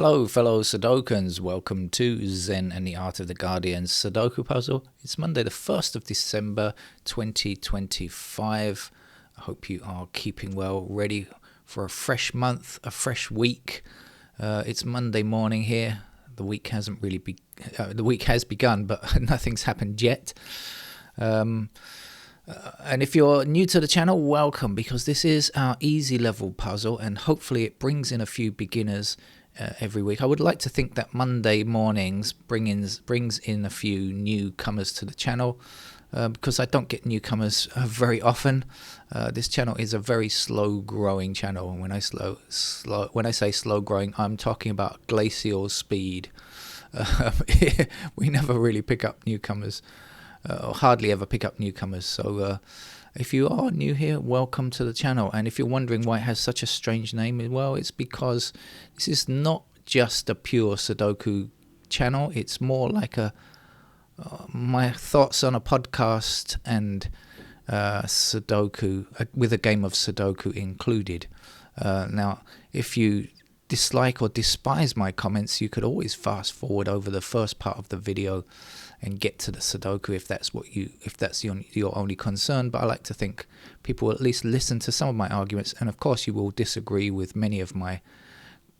Hello, fellow Sudokans. Welcome to Zen and the Art of the Guardian Sudoku puzzle. It's Monday, the 1st of December, 2025. I hope you are keeping well, ready for a fresh month, a fresh week. It's Monday morning here. The week hasn't really the week has begun, but nothing's happened yet. And if you're new to the channel, welcome, because this is our easy level puzzle, and hopefully it brings in a few beginners every week. I would like to think that Monday mornings brings in a few newcomers to the channel, because I don't get newcomers very often. This channel is a very slow growing channel, and when I say slow growing, I'm talking about glacial speed. We never really pick up newcomers, or hardly ever pick up newcomers. So if you are new here, welcome to the channel. And if you're wondering why it has such a strange name, well, it's because this is not just a pure Sudoku channel. It's more like my thoughts on a podcast and Sudoku, with a game of Sudoku included. Now, if you dislike or despise my comments, you could always fast forward over the first part of the video and get to the Sudoku if that's your only concern. But I like to think people will at least listen to some of my arguments, and of course you will disagree with many of my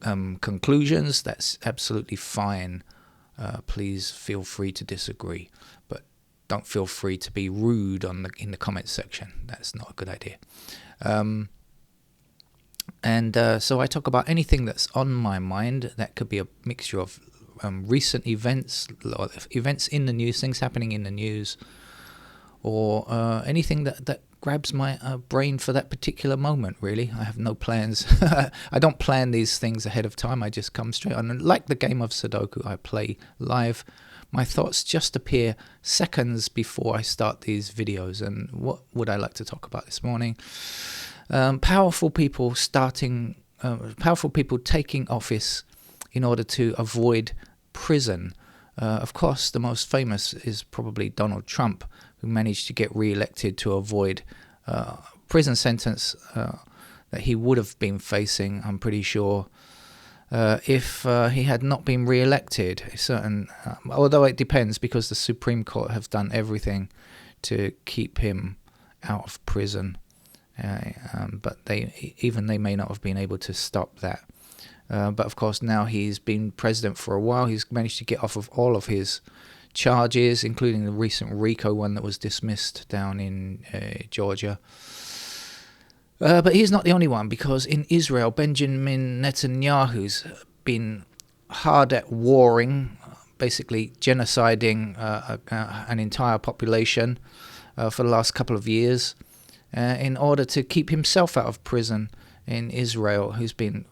conclusions. That's absolutely fine. Please feel free to disagree, but don't feel free to be rude in the comments section. That's not a good idea. So I talk about anything that's on my mind. That could be a mixture of recent events, events in the news, things happening in the news, or anything that grabs my brain for that particular moment, really. I have no plans. I don't plan these things ahead of time. I just come straight on. And like the game of Sudoku I play live, my thoughts just appear seconds before I start these videos. And what would I like to talk about this morning? Powerful people taking office in order to avoid prison. Of course, the most famous is probably Donald Trump, who managed to get re-elected to avoid prison sentence that he would have been facing, I'm pretty sure, if he had not been re-elected. Although it depends, because the Supreme Court have done everything to keep him out of prison. But they may not have been able to stop that. But of course, now he's been president for a while. He's managed to get off of all of his charges, including the recent RICO one that was dismissed down in Georgia. But he's not the only one, because in Israel, Benjamin Netanyahu's been hard at warring, basically genociding an entire population for the last couple of years, in order to keep himself out of prison in Israel, who's been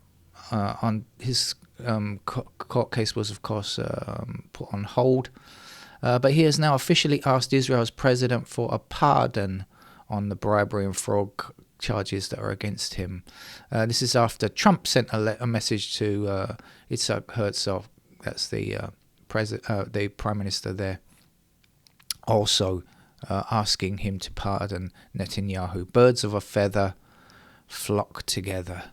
on his court case was, of course, put on hold. But he has now officially asked Israel's president for a pardon on the bribery and fraud charges that are against him. This is after Trump sent a message to Yitzhak Herzog, that's the prime minister there, also asking him to pardon Netanyahu. Birds of a feather flock together.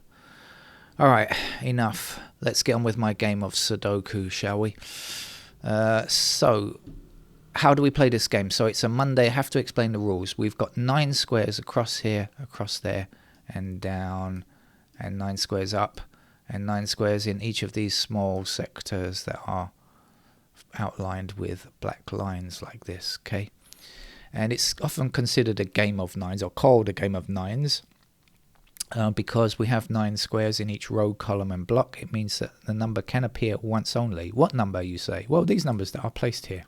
All right, enough. Let's get on with my game of Sudoku, shall we? So, how do we play this game? So it's a Monday. I have to explain the rules. We've got 9 squares across here, across there, and down, and 9 squares up, and 9 squares in each of these small sectors that are outlined with black lines like this, okay? And it's often considered a game of 9s, or called a game of 9s. Because we have 9 squares in each row, column and block. It means that the number can appear once only. What number, you say? Well, these numbers that are placed here.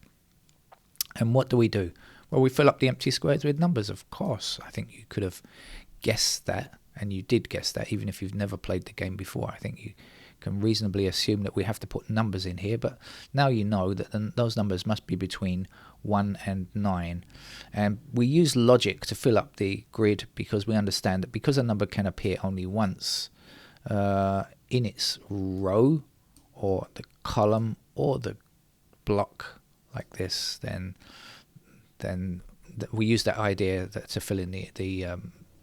And what do? Well, we fill up the empty squares with numbers, of course. I think you could have guessed that, and you did guess that, even if you've never played the game before. I think you can reasonably assume that we have to put numbers in here, but now you know that those numbers must be between 1 and 9. And we use logic to fill up the grid, because we understand that because a number can appear only once in its row or the column or the block like this, then we use that idea to fill in the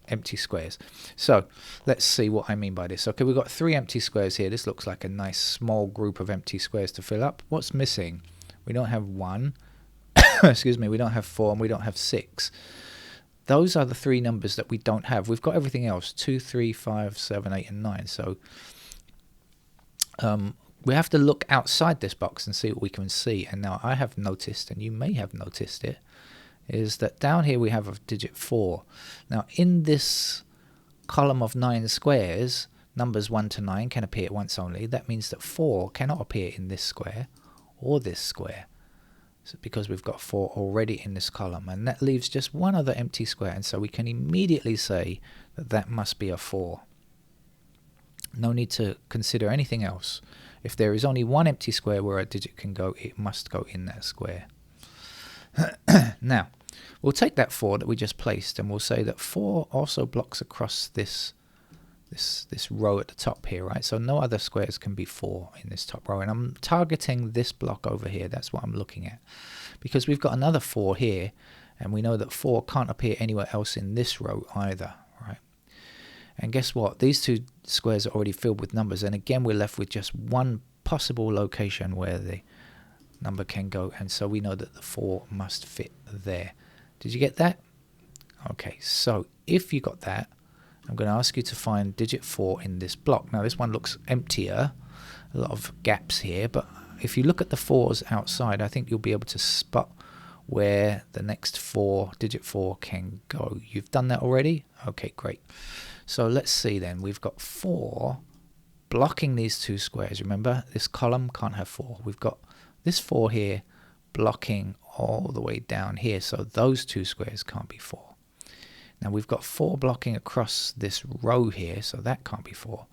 empty squares. So let's see what I mean by this. Okay, we've got 3 empty squares here. This looks like a nice small group of empty squares to fill up. What's missing? We don't have 1, excuse me, we don't have 4, and we don't have 6. Those are the 3 numbers that we don't have. We've got everything else, 2, 3, 5, 7, 8, and 9. So we have to look outside this box and see what we can see. And now I have noticed, and you may have noticed it, is that down here we have a digit 4. Now in this column of 9 squares, numbers 1 to 9 can appear once only. That means that 4 cannot appear in this square or this square. So because we've got 4 already in this column, and that leaves just one other empty square, and so we can immediately say that that must be a 4. No need to consider anything else. If there is only one empty square where a digit can go, it must go in that square. Now, we'll take that 4 that we just placed, and we'll say that 4 also blocks across this row at the top here, right? So no other squares can be 4 in this top row, and I'm targeting this block over here. That's what I'm looking at, because we've got another 4 here, and we know that 4 can't appear anywhere else in this row either, right? And guess what? These 2 squares are already filled with numbers, and again we're left with just one possible location where the number can go, and so we know that the 4 must fit there. Did you get that? Okay, so if you got that, I'm going to ask you to find digit 4 in this block. Now this one looks emptier, a lot of gaps here, but if you look at the 4s outside, I think you'll be able to spot where the next digit 4 can go. You've done that already? Okay, great. So let's see then. We've got 4 blocking these 2 squares. Remember, this column can't have 4. We've got this 4 here blocking all the way down here, so those 2 squares can't be 4. Now we've got 4 blocking across this row here, so that can't be 4.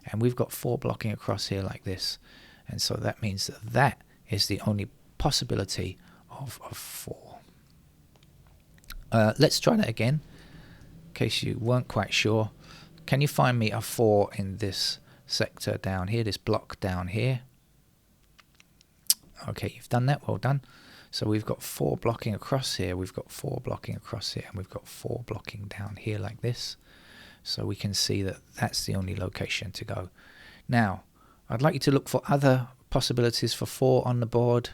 And we've got 4 blocking across here like this, and so that means that that is the only possibility of 4. Let's try that again, in case you weren't quite sure. Can you find me a 4 in this sector down here, this block down here? Okay, you've done that, well done. So we've got 4 blocking across here, we've got 4 blocking across here, and we've got 4 blocking down here like this. So we can see that that's the only location to go. Now, I'd like you to look for other possibilities for 4 on the board,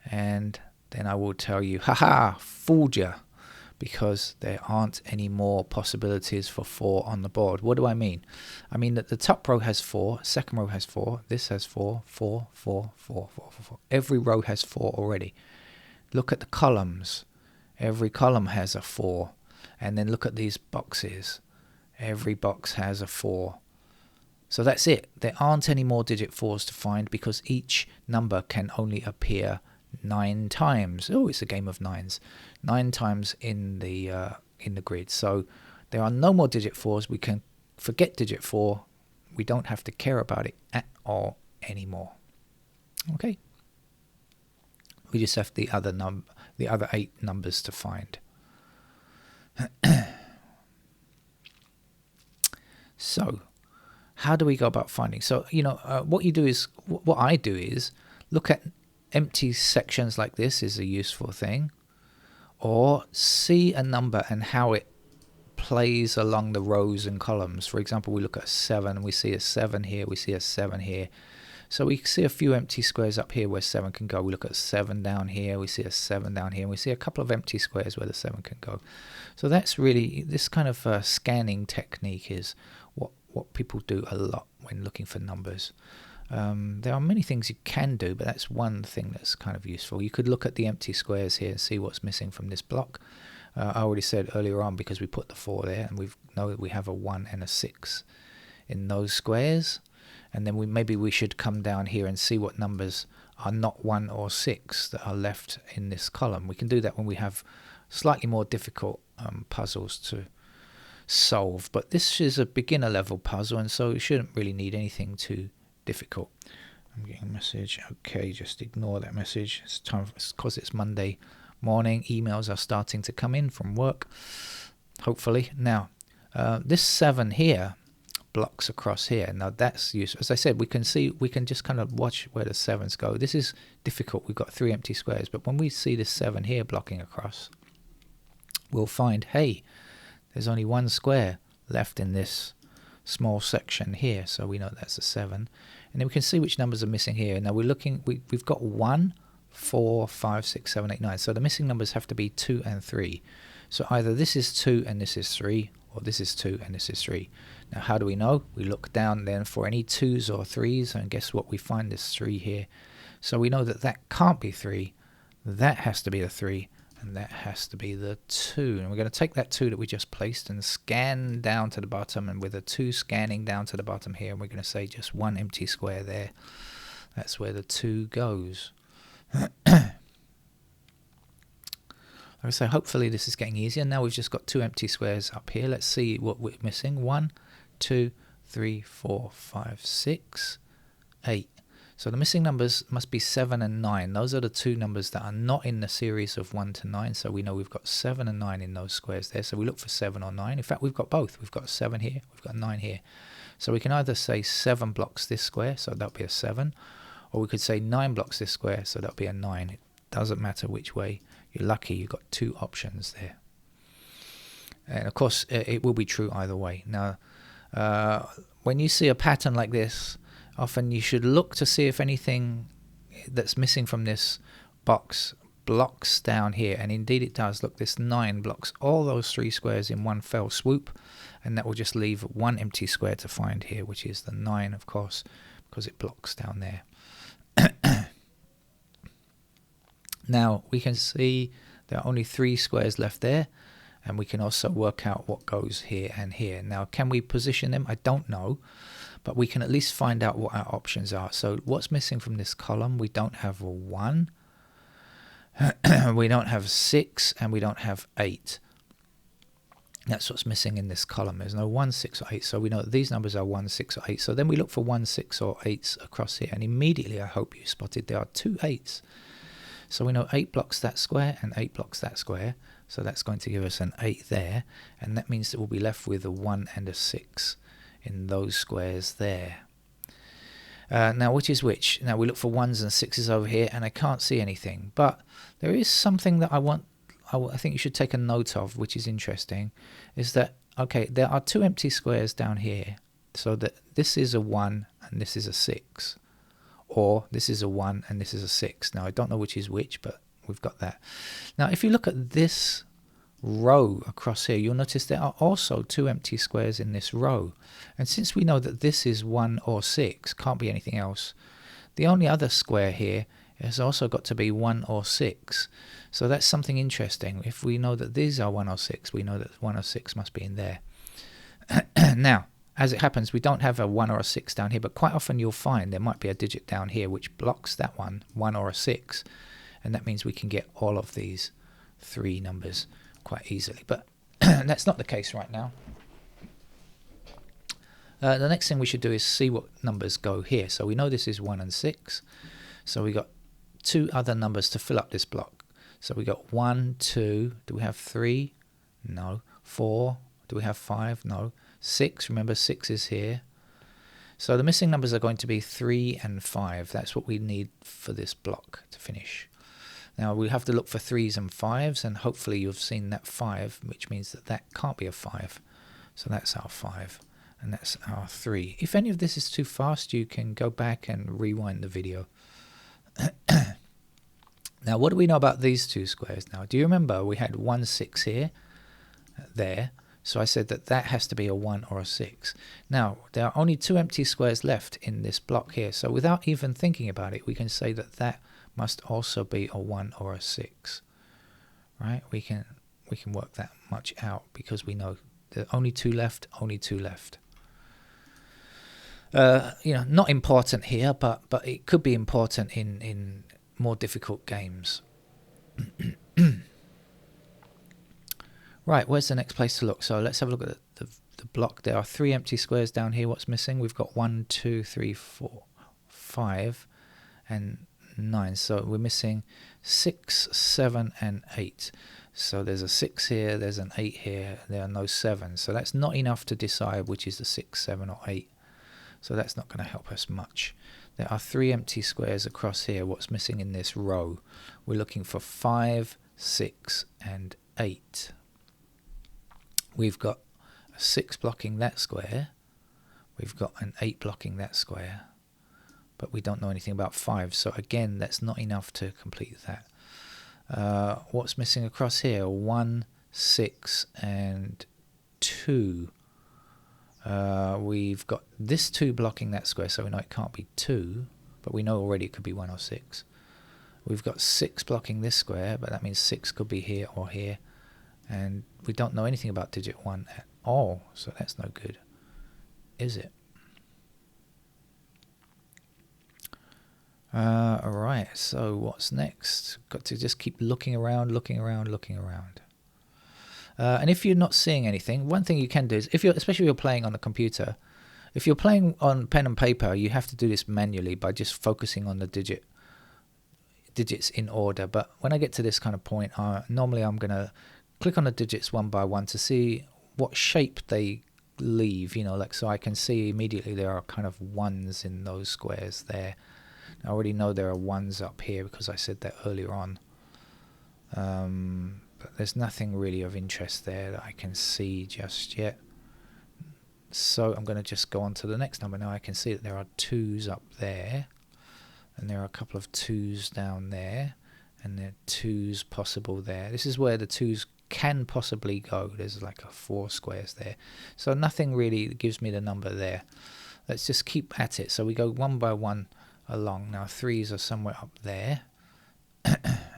and then I will tell you, haha, fooled ya, because there aren't any more possibilities for 4 on the board. What do I mean? I mean that the top row has 4, second row has 4, this has 4, 4, 4, 4, 4, 4, 4. Every row has 4 already. Look at the columns. Every column has a 4. And then look at these boxes. Every box has a 4. So that's it. There aren't any more digit 4s to find, because each number can only appear 9 times. Oh, it's a game of 9s. 9 times in the grid. So there are no more digit 4s. We can forget digit 4. We don't have to care about it at all anymore. Okay. We just have the other 8 numbers to find. So, how do we go about finding? So, what I do is look at empty sections like this is a useful thing, or see a number and how it plays along the rows and columns. For example, we look at 7, we see a 7 here, we see a 7 here. So we see a few empty squares up here where 7 can go. We look at 7 down here, we see a 7 down here, and we see a couple of empty squares where the 7 can go. So that's really, this kind of scanning technique is what people do a lot when looking for numbers. There are many things you can do, but that's one thing that's kind of useful. You could look at the empty squares here and see what's missing from this block. I already said earlier on, because we put the 4 there, and we know that we have a 1 and a 6 in those squares. And then maybe we should come down here and see what numbers are not 1 or 6 that are left in this column. We can do that when we have slightly more difficult puzzles to solve. But this is a beginner level puzzle, and so it shouldn't really need anything too difficult. I'm getting a message. Okay, just ignore that message. It's time, because it's Monday morning. Emails are starting to come in from work, hopefully. Now, this 7 here blocks across here. Now that's useful. As I said, we can just kind of watch where the 7s go. This is difficult. We've got 3 empty squares, but when we see this 7 here blocking across, we'll find, hey, there's only one square left in this small section here, so we know that's a 7. And then we can see which numbers are missing here. Now we're looking, we've got 1, 4, 5, 6, 7, 8, 9. So the missing numbers have to be 2 and 3. So either this is 2 and this is 3, or this is 2 and this is 3. Now how do we know? We look down then for any 2s or 3s, and guess what? We find this 3 here. So we know that that can't be 3. That has to be the 3. And that has to be the 2. And we're going to take that 2 that we just placed and scan down to the bottom, and with a 2 scanning down to the bottom here, and we're going to say just one empty square there. That's where the 2 goes. Like I say, hopefully this is getting easier. Now we've just got 2 empty squares up here. Let's see what we're missing. 1, 2, 3, 4, 5, 6, 8. So the missing numbers must be 7 and 9. Those are the 2 numbers that are not in the series of 1 to 9. So we know we've got 7 and 9 in those squares there. So we look for 7 or 9. In fact, we've got both. We've got 7 here. We've got 9 here. So we can either say 7 blocks this square, so that'll be a 7. Or we could say 9 blocks this square, so that'll be a 9. It doesn't matter which way. You're lucky you've got 2 options there. And of course, it will be true either way. Now, when you see a pattern like this, often you should look to see if anything that's missing from this box blocks down here. And indeed it does. Look, this 9 blocks all those 3 squares in one fell swoop. And that will just leave one empty square to find here, which is the 9, of course, because it blocks down there. Now we can see there are only 3 squares left there, and we can also work out what goes here and here. Now can we position them? I don't know, but we can at least find out what our options are. So what's missing from this column? We don't have a 1, we don't have 6, and we don't have 8. That's what's missing in this column. There's no 1, 6, or 8. So we know that these numbers are 1, 6, or 8. So then we look for 1, 6, or 8s across here. And immediately, I hope you spotted, there are 2 8s. So we know 8 blocks that square and 8 blocks that square. So that's going to give us an 8 there. And that means that we'll be left with a 1 and a 6 in those squares there. Now, which is which? Now, we look for 1s and 6s over here, and I can't see anything. But there is something that I think you should take a note of, which is interesting, is that, okay, there are 2 empty squares down here. So that this is a 1 and this is a 6. Or this is a 1 and this is a 6. Now, I don't know which is which, but we've got that. Now, if you look at this row across here, you'll notice there are also 2 empty squares in this row. And since we know that this is 1 or 6, can't be anything else, the only other square here has also got to be 1 or 6. So that's something interesting. If we know that these are 1 or 6, we know that 1 or 6 must be in there. Now, as it happens, we don't have a 1 or a 6 down here, but quite often you'll find there might be a digit down here which blocks that 1 or a 6. And that means we can get all of these 3 numbers quite easily. But that's not the case right now. The next thing we should do is see what numbers go here. So we know this is 1 and 6. So we got 2 other numbers to fill up this block. So we got 1, 2. Do we have 3? No. 4. Do we have 5? No. 6. Remember, 6 is here. So the missing numbers are going to be 3 and 5. That's what we need for this block to finish. Now we have to look for 3s and 5s, and hopefully you've seen that 5, which means that that can't be a 5. So that's our 5, and that's our 3. If any of this is too fast, you can go back and rewind the video. Now, what do we know about these 2 squares now? Do you remember we had 1, 6 here, there? So I said that that has to be a 1 or a 6. Now, there are only 2 empty squares left in this block here. So without even thinking about it, we can say that that must also be a 1 or a 6. Right? We can work that much out because we know there are only 2 left, only 2 left. Not important here, but it could be important in more difficult games. Right, where's the next place to look? So let's have a look at the block. There are 3 empty squares down here. What's missing? We've got 1, 2, 3, 4, 5, and 9. So we're missing 6, 7, and 8. So there's a 6 here, there's an 8 here, there are no 7s. So that's not enough to decide which is the 6, 7, or 8. So that's not going to help us much. There are 3 empty squares across here. What's missing in this row? We're looking for 5, 6, and 8. we've got a 6 blocking that square, we've got an 8 blocking that square, but we don't know anything about 5, so again that's not enough to complete that. What's missing across here? 1, 6 and 2. We've got this 2 blocking that square, so we know it can't be 2, but we know already it could be 1 or 6. We've got 6 blocking this square, but that means 6 could be here or here, and we don't know anything about digit 1 at all, so that's no good, is it? Alright, so what's next? Got to just keep looking around. And if you're not seeing anything, one thing you can do is, especially if you're playing on a computer, if you're playing on pen and paper, you have to do this manually by just focusing on the digits in order. But when I get to this kind of point, normally I'm going to click on the digits one by one to see what shape they leave, like, so I can see immediately there are kind of 1s in those squares there. I already know there are 1s up here because I said that earlier on. But there's nothing really of interest there that I can see just yet. So I'm going to just go on to the next number. Now I can see that there are 2s up there, and there are a couple of 2s down there, and there are 2s possible there. This is where the 2s can possibly go. There's like 4 squares there. So nothing really gives me the number there. Let's just keep at it. So we go one by one along. Now 3s are somewhere up there.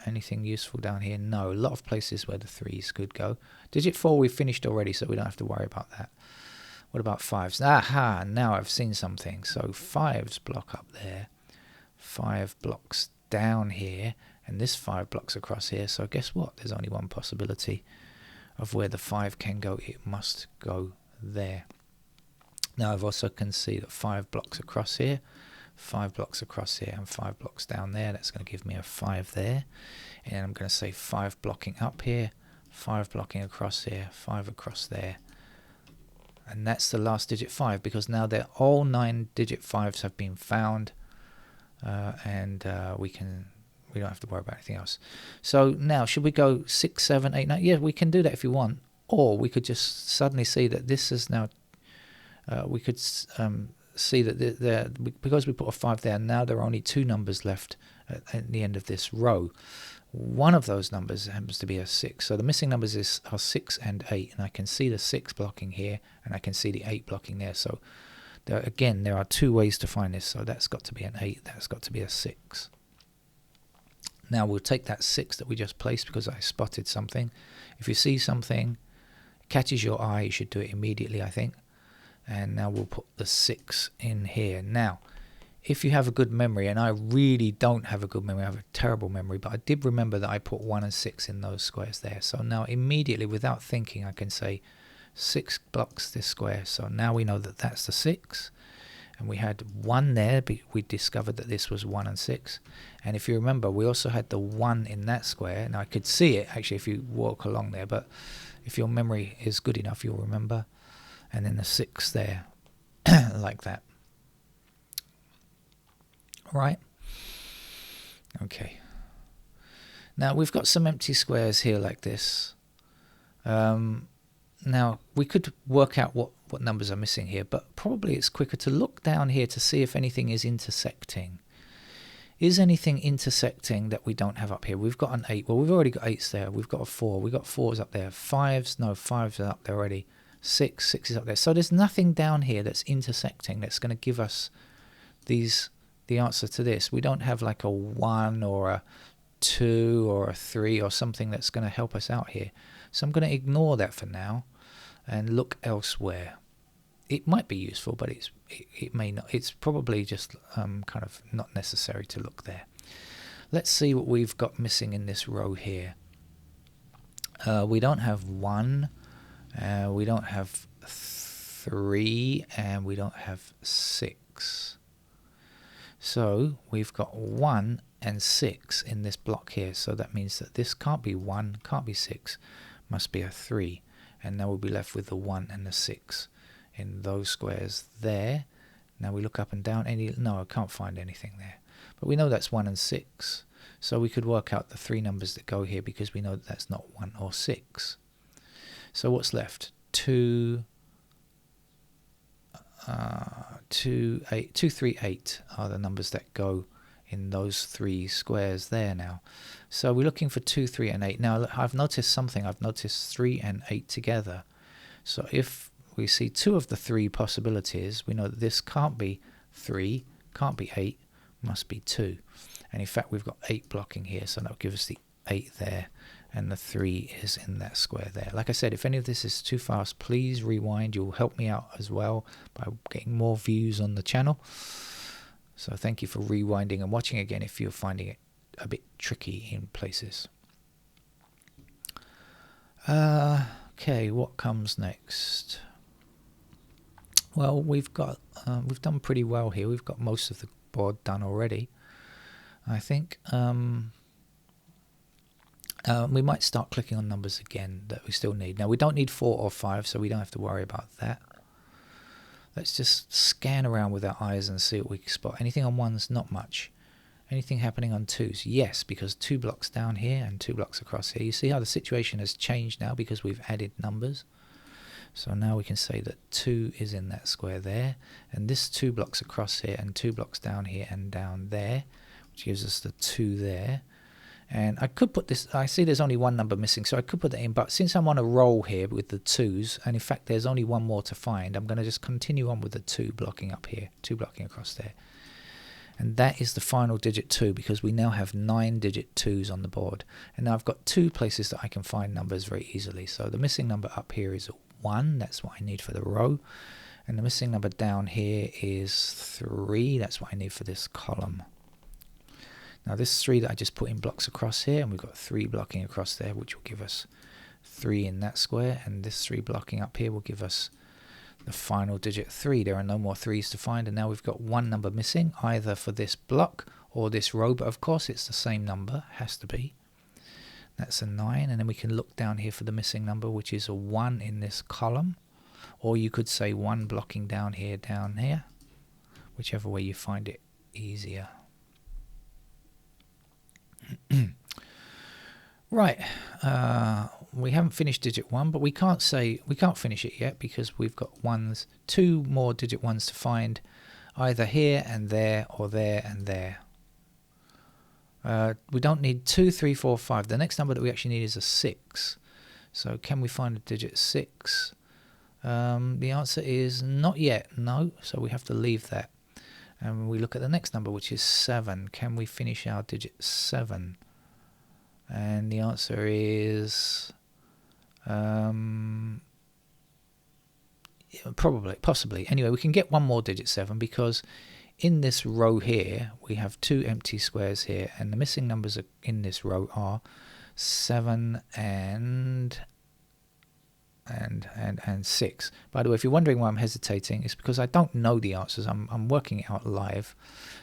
Anything useful down here? No. A lot of places where the 3s could go. Digit 4 we've finished already, so we don't have to worry about that. What about 5s? Aha, now I've seen something. So 5s block up there, 5 blocks down here, and this 5 blocks across here. So guess what? There's only one possibility of where the 5 can go. It must go there. Now I've also can see that 5 blocks across here, 5 blocks across here, and 5 blocks down there. That's going to give me a 5 there. And I'm going to say 5 blocking up here, 5 blocking across here, 5 across there. And that's the last digit 5, because now they're all 9 digit 5s have been found, and we don't have to worry about anything else. So now, should we go 6, 7, 8, 9? Yeah, we can do that if you want. Or we could just suddenly see that this is now, we could see that because we put a 5 there, now there are only 2 numbers left at the end of this row. One of those numbers happens to be a 6. So the missing numbers are 6 and 8, and I can see the 6 blocking here, and I can see the 8 blocking there. So there are 2 ways to find this. So that's got to be an 8, that's got to be a 6. Now we'll take that 6 that we just placed because I spotted something. If you see something catches your eye, you should do it immediately, I think. And now we'll put the 6 in here. Now, if you have a good memory, and I really don't have a good memory, I have a terrible memory, but I did remember that I put 1 and 6 in those squares there. So now immediately, without thinking, I can say 6 blocks this square. So now we know that that's the 6. And we had 1 there. We discovered that this was 1 and 6. And if you remember, we also had the 1 in that square. And I could see it, actually, if you walk along there. But if your memory is good enough, you'll remember. And then the 6 there, like that. Right? Okay. Now, we've got some empty squares here like this. Now, we could work out what numbers are missing here, but probably it's quicker to look down here to see if anything is intersecting. Is anything intersecting that we don't have up here? We've got an 8. Well, we've already got 8s there. We've got a 4. We've got 4s up there. 5s, no, 5s are up there already. 6 is up there. So there's nothing down here that's intersecting that's going to give us the answer to this. We don't have like a 1 or a 2 or a 3 or something that's going to help us out here. So I'm going to ignore that for now and look elsewhere. It might be useful, but it may not. It's probably just kind of not necessary to look there. Let's see what we've got missing in this row here. We don't have 1, we don't have 3, and we don't have 6. So we've got 1 and 6 in this block here. So that means that this can't be 1, can't be 6, must be a 3. And now we'll be left with the 1 and the 6 in those squares there. Now we look up and down. No, I can't find anything there. But we know that's 1 and 6. So we could work out the 3 numbers that go here because we know that that's not 1 or 6. So what's left? 238 are the numbers that go in those 3 squares there now. So we're looking for 2, 3 and 8. Now I've noticed something. I've noticed 3 and 8 together. So if we see 2 of the 3 possibilities, we know that this can't be 3, can't be 8, must be 2. And in fact we've got 8 blocking here, so that'll give us the 8 there, and the 3 is in that square there. Like I said, if any of this is too fast, please rewind. You'll help me out as well by getting more views on the channel. So thank you for rewinding and watching again if you're finding it a bit tricky in places. Okay, what comes next? Well, we've done pretty well here. We've got most of the board done already, I think. We might start clicking on numbers again that we still need. Now we don't need 4 or 5, so we don't have to worry about that. Let's just scan around with our eyes and see what we can spot. Anything on 1s? Not much. Anything happening on 2s? Yes, because 2 blocks down here and 2 blocks across here. You see how the situation has changed now because we've added numbers. So now we can say that 2 is in that square there, and this 2 blocks across here and 2 blocks down here and down there, which gives us the 2 there. And I could put this, I see there's only 1 number missing, so I could put that in, but since I'm on a roll here with the 2s, and in fact there's only 1 more to find, I'm going to just continue on with the 2 blocking up here, 2 blocking across there. And that is the final digit 2, because we now have 9-digit 2s on the board. And now I've got 2 places that I can find numbers very easily. So the missing number up here is 1, that's what I need for the row. And the missing number down here is 3, that's what I need for this column. Now this 3 that I just put in blocks across here, and we've got 3 blocking across there, which will give us 3 in that square, and this 3 blocking up here will give us the final digit 3. There are no more 3s to find, and now we've got 1 number missing, either for this block or this row, but of course it's the same number, has to be. That's a 9, and then we can look down here for the missing number, which is a 1 in this column, or you could say 1 blocking down here, whichever way you find it easier. Right, we haven't finished digit 1, but we can't finish it yet because we've got 2 more digit 1s to find, either here and there or there and there. We don't need 2, 3, 4, 5. The next number that we actually need is a 6. So can we find a digit 6? The answer is not yet, no, so we have to leave that. And we look at the next number, which is 7. Can we finish our digit 7? And the answer is possibly. Anyway, we can get 1 more digit 7 because in this row here we have 2 empty squares here, and the missing numbers in this row are 7 and 6. By the way, if you're wondering why I'm hesitating, it's because I don't know the answers. I'm working it out live.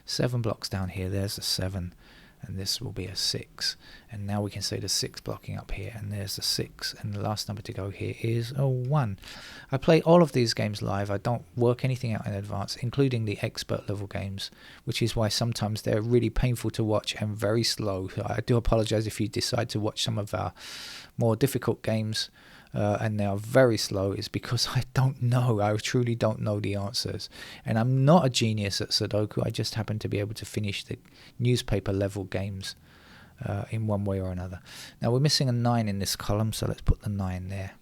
7 blocks down here, there's a 7, and this will be a 6. And now we can say the 6 blocking up here, and there's the 6, and the last number to go here is a 1. I play all of these games live. I don't work anything out in advance, including the expert level games, which is why sometimes they're really painful to watch and very slow. I do apologize if you decide to watch some of our more difficult games and they are very slow. Is because I don't know. I truly don't know the answers. And I'm not a genius at Sudoku. I just happen to be able to finish the newspaper level games in one way or another. Now we're missing a 9 in this column, so let's put the 9 there.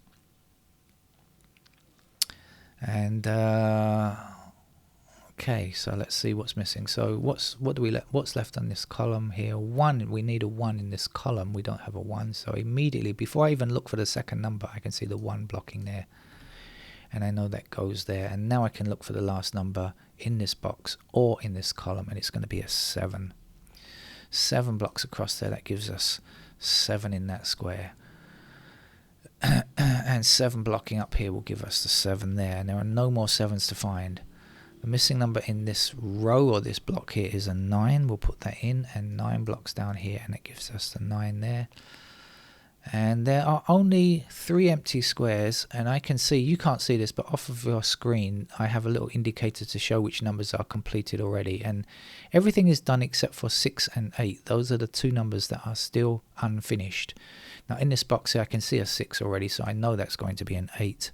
And okay, so let's see what's missing. So what's left on this column here? 1. We need a 1 in this column. We don't have a 1, so immediately before I even look for the second number, I can see the 1 blocking there, and I know that goes there. And now I can look for the last number in this box or in this column, and it's going to be a 7. 7 blocks across there, that gives us 7 in that square. And 7 blocking up here will give us the 7 there, and there are no more 7s to find. The missing number in this row or this block here is a 9. We'll put that in, and 9 blocks down here, and it gives us the 9 there. And there are only 3 empty squares, and I can see, you can't see this, but off of your screen I have a little indicator to show which numbers are completed already, and everything is done except for 6 and 8. Those are the 2 numbers that are still unfinished. Now in this box here I can see a 6 already, so I know that's going to be an 8.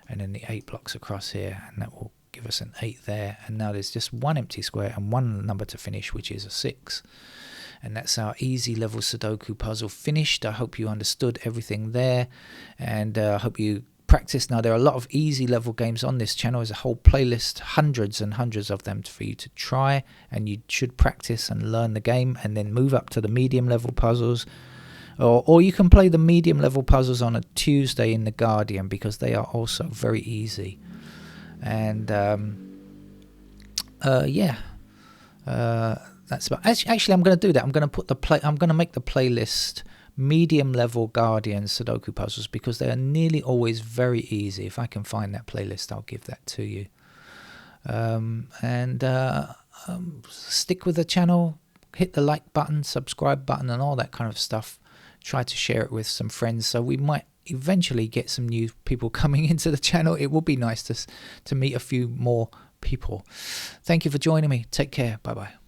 and then the 8 blocks across here, and that will give us an 8 there. And now there's just one empty square and one number to finish, which is a 6. And that's our easy level Sudoku puzzle finished. I hope you understood everything there, and I hope you practice. Now, there are a lot of easy level games on this channel. There's a whole playlist, hundreds and hundreds of them for you to try, and you should practice and learn the game and then move up to the medium level puzzles. Or you can play the medium level puzzles on a Tuesday in The Guardian, because they are also very easy. And that's about. Actually, I'm going to do that. I'm going to make the playlist medium level Guardian Sudoku puzzles, because they are nearly always very easy. If I can find that playlist, I'll give that to you. Stick with the channel, hit the like button, subscribe button, and all that kind of stuff. Try to share it with some friends, so we might eventually get some new people coming into the channel. It would be nice to meet a few more people. Thank you for joining me. Take care. Bye bye.